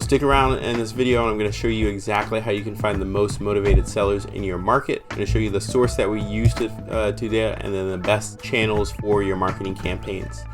Stick around in this video and I'm going to show you exactly how you can find the most motivated sellers in your market. I'm going to show you the source that we use to do that, and then the best channels for your marketing campaigns.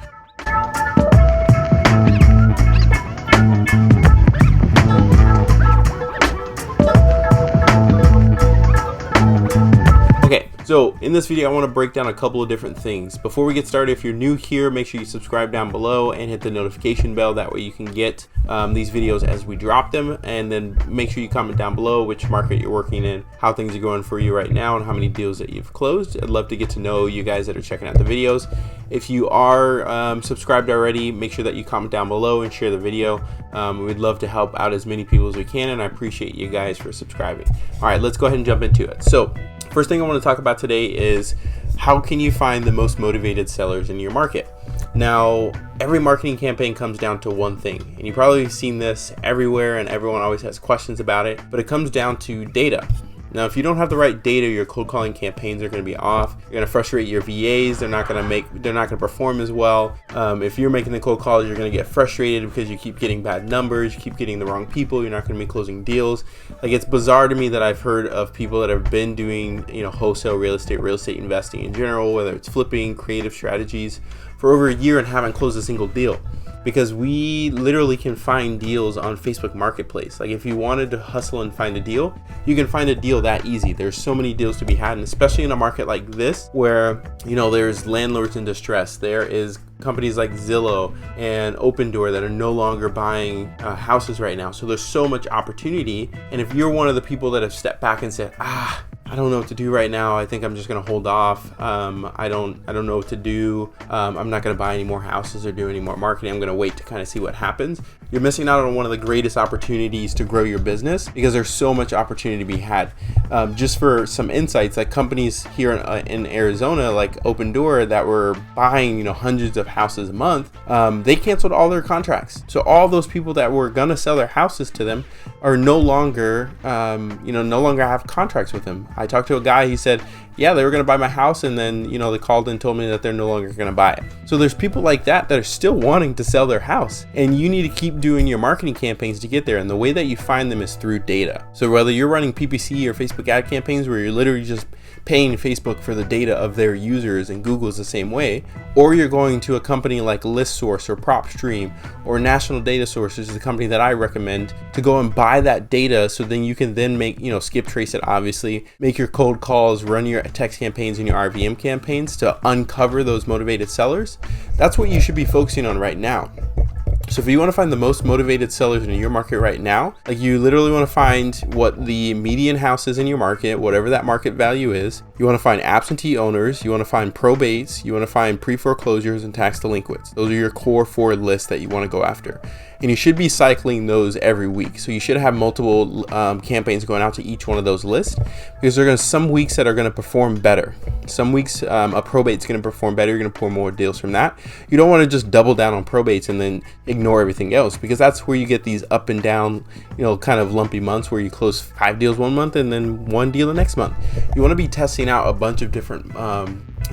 So in this video, I want to break down a couple of different things. Before we get started, if you're new here, make sure you subscribe down below and hit the notification bell. That way you can get these videos as we drop them. And then make sure you comment down below which market you're working in, how things are going for you right now, and how many deals that you've closed. I'd love to get to know you guys that are checking out the videos. If you are subscribed already, make sure that you comment down below and share the video. We'd love to help out as many people as we can, and I appreciate you guys for subscribing. All right, let's go ahead and jump into it. So first thing I want to talk about today is how can you find the most motivated sellers in your market? Now, every marketing campaign comes down to one thing, and you've probably seen this everywhere and everyone always has questions about it, but it comes down to data. Now, if you don't have the right data, your cold calling campaigns are going to be off. You're going to frustrate your VAs. They're not going to perform as well. If you're making the cold calls, you're going to get frustrated because you keep getting bad numbers. You keep getting the wrong people. You're not going to be closing deals. Like, it's bizarre to me that I've heard of people that have been doing, wholesale real estate investing in general, whether it's flipping, creative strategies, for over a year and haven't closed a single deal. Because we literally can find deals on Facebook Marketplace. Like, if you wanted to hustle and find a deal, you can find a deal that easy. There's so many deals to be had, and especially in a market like this where, there's landlords in distress. There is companies like Zillow and Open Door that are no longer buying houses right now. So there's so much opportunity. And if you're one of the people that have stepped back and said, I don't know what to do right now. I think I'm just going to hold off. I don't know what to do. I'm not going to buy any more houses or do any more marketing. I'm going to wait to kind of see what happens. You're missing out on one of the greatest opportunities to grow your business because there's so much opportunity to be had. Just for some insights, like companies here in Arizona, like Open Door, that were buying hundreds of houses a month, they canceled all their contracts. So all those people that were going to sell their houses to them are no longer have contracts with them. I talked to a guy, he said, yeah, they were going to buy my house, and then, they called and told me that they're no longer going to buy it. So there's people like that are still wanting to sell their house, and you need to keep doing your marketing campaigns to get there. And the way that you find them is through data. So whether you're running PPC or Facebook ad campaigns where you're literally just paying Facebook for the data of their users, and Google's the same way, or you're going to a company like listsource or propstream or National Data Source, which is the company that I recommend, to go and buy that data, so then you can then make, skip trace it, obviously, make your cold calls, run your text campaigns and your RVM campaigns to uncover those motivated sellers. That's what you should be focusing on right now. So if you want to find the most motivated sellers in your market right now, like, you literally want to find what the median house is in your market, whatever that market value is. You want to find absentee owners, you want to find probates, you want to find pre-foreclosures and tax delinquents. Those are your core 4 lists that you want to go after. And you should be cycling those every week. So you should have multiple campaigns going out to each one of those lists, because there are some weeks that are going to perform better. Some weeks a probate's going to perform better. You're going to pull more deals from that. You don't want to just double down on probates and then ignore everything else, because that's where you get these up and down, kind of lumpy months where you close 5 deals one month and then 1 deal the next month. You want to be testing out a bunch of different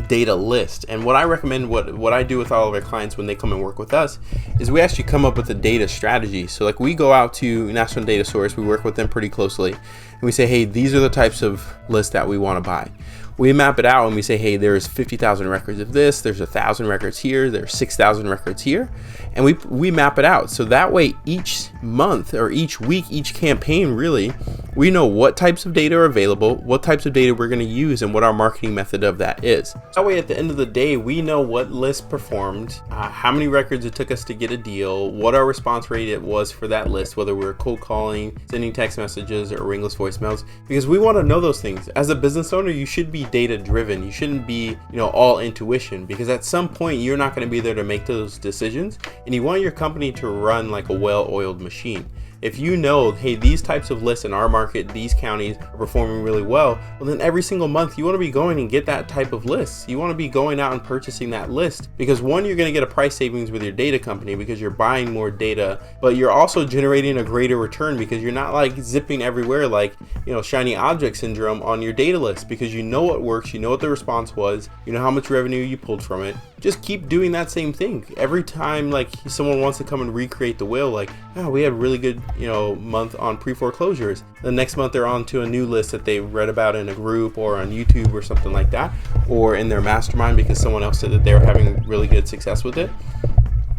data lists. And what I recommend, what I do with all of our clients when they come and work with us, is we actually come up with a data strategy. So like, we go out to National Data Source, we work with them pretty closely, and we say, hey, these are the types of lists that we want to buy. We map it out and we say, hey, there's 50,000 records of this, there's 1,000 records here, there's 6,000 records here, and we map it out. So that way, each month or each week, each campaign, really, we know what types of data are available, what types of data we're going to use, and what our marketing method of that is. That way, at the end of the day, we know what list performed, how many records it took us to get a deal, what our response rate it was for that list, whether we're cold calling, sending text messages, or ringless voicemails, because we want to know those things. As a business owner, you should be data driven. You shouldn't be, all intuition, because at some point you're not going to be there to make those decisions, and you want your company to run like a well-oiled machine. If you know, hey, these types of lists in our market, these counties are performing really well, then every single month you want to be going and get that type of list. You want to be going out and purchasing that list, because one, you're going to get a price savings with your data company because you're buying more data, but you're also generating a greater return because you're not like zipping everywhere like, shiny object syndrome on your data list, because you know what works, you know what the response was, you know how much revenue you pulled from it, just keep doing that same thing. Every time like someone wants to come and recreate the wheel, like, oh, we had a really good, month on pre-foreclosures. The next month they're on to a new list that they read about in a group or on YouTube or something like that, or in their mastermind because someone else said that they were having really good success with it.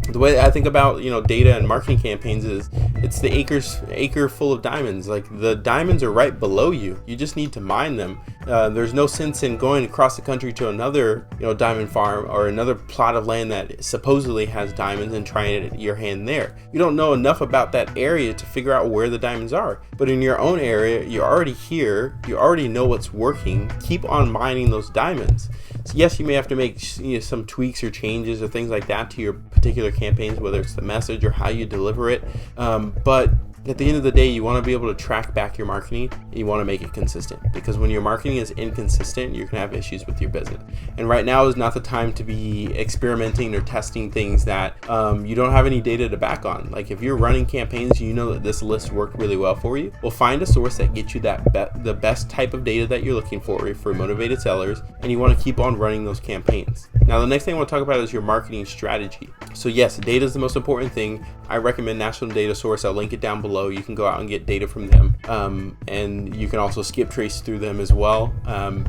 The way I think about data and marketing campaigns is it's the acre full of diamonds. Like, the diamonds are right below you. You just need to mine them. There's no sense in going across the country to another diamond farm or another plot of land that supposedly has diamonds and trying your hand there. You don't know enough about that area to figure out where the diamonds are. But in your own area, you're already here. You already know what's working. Keep on mining those diamonds. So yes, you may have to make some tweaks or changes or things like that to your particular campaigns, whether it's the message or how you deliver it. But at the end of the day, you want to be able to track back your marketing. And you want to make it consistent, because when your marketing is inconsistent, you're going to have issues with your business. And right now is not the time to be experimenting or testing things that you don't have any data to back on. Like, if you're running campaigns, that this list worked really well for you. Well, find a source that gets you the best type of data that you're looking for motivated sellers, and you want to keep on running those campaigns. Now, the next thing I want to talk about is your marketing strategy. So yes, data is the most important thing. I recommend National Data Source. I'll link it down below. You can go out and get data from them, and you can also skip trace through them as well.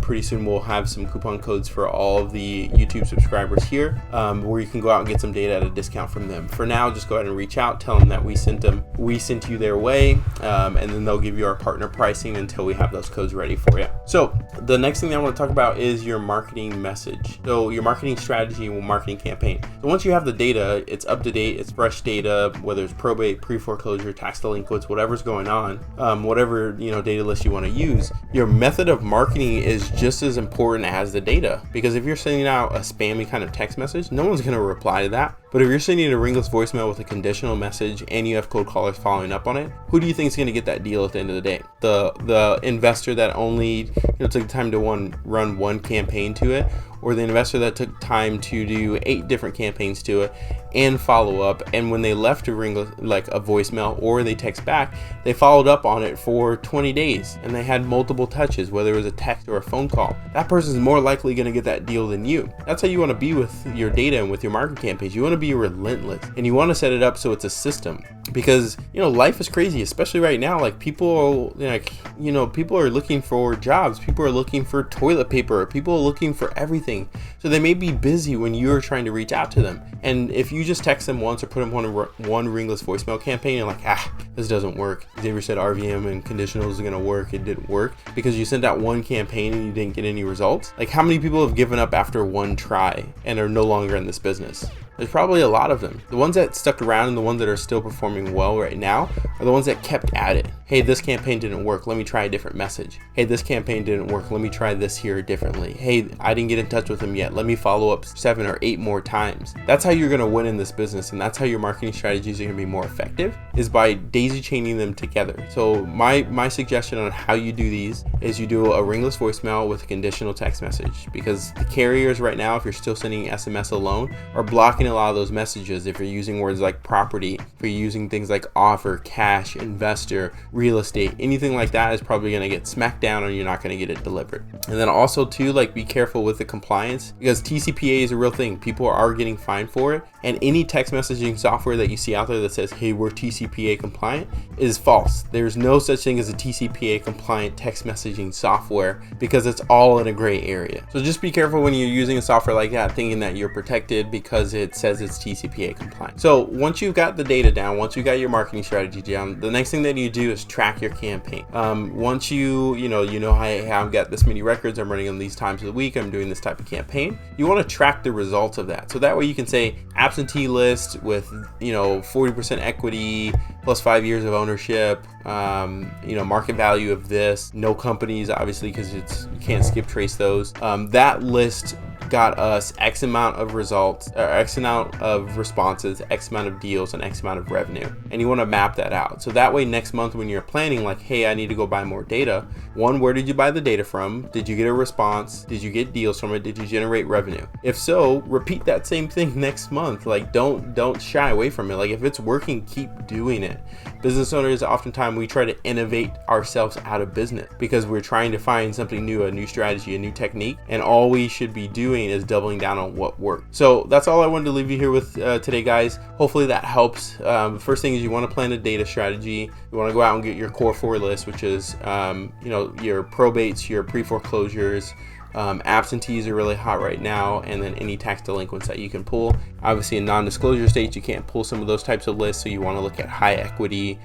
Pretty soon we'll have some coupon codes for all of the YouTube subscribers here, where you can go out and get some data at a discount from them. For now, just go ahead and reach out, tell them that we sent you their way, and then they'll give you our partner pricing until we have those codes ready for you. So the next thing that I want to talk about is your marketing message. So your marketing strategy and marketing campaign. So once you have the data, it's up to date, it's fresh data, whether it's probate, pre-foreclosure, tax delinquents, whatever's going on, whatever data list you want to use, your method of marketing is just as important as the data. Because if you're sending out a spammy kind of text message, no one's going to reply to that. But if you're sending a ringless voicemail with a conditional message and you have cold callers following up on it, who do you think is going to get that deal at the end of the day? The investor that only took time to run one campaign to it, or the investor that took time to do 8 different campaigns to it and follow up, and when they left a voicemail or they text back, they followed up on it for 20 days and they had multiple touches, whether it was a text or a phone call. That person is more likely going to get that deal than you. That's how you want to be with your data and with your marketing campaigns. You want to be relentless, and you want to set it up so it's a system, because life is crazy, especially right now. Like, people are looking for jobs, people are looking for toilet paper, people are looking for everything. So they may be busy when you're trying to reach out to them. And if you just text them once or put them on one ringless voicemail campaign, you're like, this doesn't work. Xavier said RVM and conditionals are going to work. It didn't work because you sent out one campaign and you didn't get any results. Like, how many people have given up after one try and are no longer in this business? There's probably a lot of them. The ones that stuck around and the ones that are still performing well right now are the ones that kept at it. Hey, this campaign didn't work. Let me try a different message. Hey, this campaign didn't work. Let me try this here differently. Hey, I didn't get in touch with them yet. Let me follow up 7 or 8 more times. That's how you're going to win in this business, and that's how your marketing strategies are going to be more effective, is by daisy chaining them together. So my suggestion on how you do these is you do a ringless voicemail with a conditional text message, because the carriers right now, if you're still sending SMS alone, are blocking a lot of those messages. If you're using words like property, if you're using things like offer, cash, investor, real estate, anything like that is probably going to get smacked down, or you're not going to get it delivered. And then also too, be careful with the compliance, because TCPA is a real thing. People are getting fined for it, and any text messaging software that you see out there that says, hey, we're TCPA compliant, is false. There's no such thing as a TCPA compliant text messaging software, because it's all in a gray area. So just be careful when you're using a software like that, thinking that you're protected because it says it's TCPA compliant. So once you've got the data down, once you got your marketing strategy down, the next thing that you do is track your campaign. Once you know, hey, I've got this many records, I'm running them these times of the week, I'm doing this type of campaign. You want to track the results of that. So that way you can say absentee list with 40% equity plus 5 years of ownership, market value of this, no companies, obviously, because you can't skip trace those. That list got us X amount of results, or X amount of responses, X amount of deals, and X amount of revenue. And you want to map that out. So that way next month when you're planning, like, hey, I need to go buy more data. One, where did you buy the data from? Did you get a response? Did you get deals from it? Did you generate revenue? If so, repeat that same thing next month. Like, don't shy away from it. Like, if it's working, keep doing it. Business owners, oftentimes we try to innovate ourselves out of business because we're trying to find something new, a new strategy, a new technique. And all we should be doing doing is doubling down on what worked. So that's all I wanted to leave you here with today, guys. Hopefully that helps. First thing is you want to plan a data strategy. You want to go out and get your core 4 list, which is your probates, your pre-foreclosures, absentees are really hot right now, and then any tax delinquents that you can pull. Obviously in non-disclosure states you can't pull some of those types of lists, so you want to look at high equity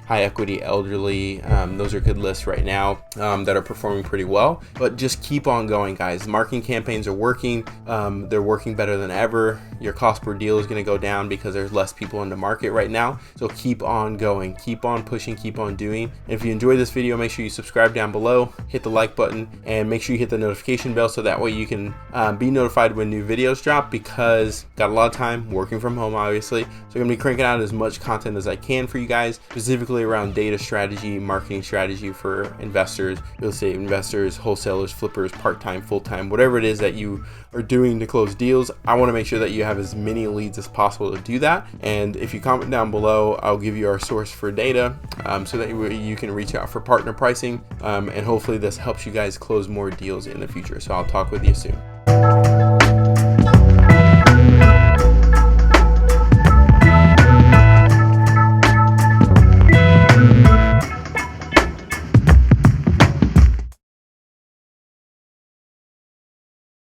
elderly. Those are good lists right now that are performing pretty well. But just keep on going, guys. Marketing campaigns are working. They're working better than ever. Your cost per deal is going to go down because there's less people in the market right now. So keep on going, keep on pushing, keep on doing. And if you enjoyed this video, make sure you subscribe down below, hit the like button, and make sure you hit the notification bell so that way you can be notified when new videos drop, because got a lot of time working from home, obviously. So I'm gonna be cranking out as much content as I can for you guys, specifically around data strategy, marketing strategy for investors, real estate investors, wholesalers, flippers, part-time, full-time, whatever it is that you are doing to close deals. I want to make sure that you have as many leads as possible to do that. And if you comment down below, I'll give you our source for data so that you can reach out for partner pricing, and hopefully this helps you guys close more deals in the future. So I'll talk with you soon.